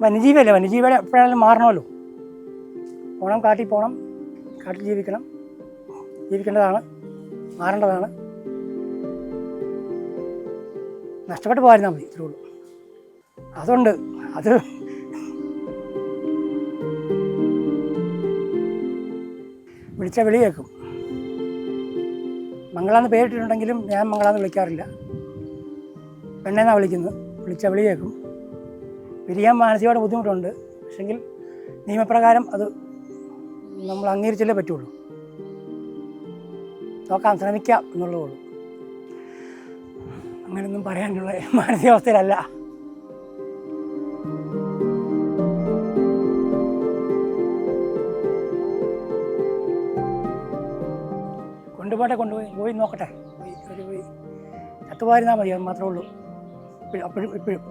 വന്യജീവിയല്ലേ, വന്യജീവിയുടെ എപ്പോഴാണെങ്കിലും മാറണമല്ലോ. പോകണം, കാട്ടിൽ പോകണം, കാട്ടിൽ ജീവിക്കണം, ജീവിക്കേണ്ടതാണ്, മാറേണ്ടതാണ്. നഷ്ടപ്പെട്ട് പോകാതിരുന്നാൽ മതി, ഇത്രേ ഉള്ളൂ. അതുകൊണ്ട് അത് വിളിച്ച വിളി കേൾക്കും. മംഗളാന്ന് പേരിട്ടിട്ടുണ്ടെങ്കിലും ഞാൻ മംഗളാന്ന് വിളിക്കാറില്ല, പെണ്ണെന്നാണ് വിളിക്കുന്നത്. വിളിച്ച വിളി കേൾക്കും. പിരിയാൻ മാനസികമായിട്ട് ബുദ്ധിമുട്ടുണ്ട്, പക്ഷെങ്കിൽ നിയമപ്രകാരം അത് നമ്മൾ അംഗീകരിച്ചല്ലേ പറ്റുള്ളൂ. നോക്കാം, ശ്രമിക്കാം എന്നുള്ളതേ ഉള്ളൂ. അങ്ങനെയൊന്നും പറയാനുള്ള മാനസികാവസ്ഥയിലല്ല. കൊണ്ടുപോയി നോക്കട്ടെ. പോയി ചത്തുപോയിരുന്നാൽ മതി, അത് മാത്രമേ ഉള്ളൂ. അപ്പോഴും ഇപ്പോഴും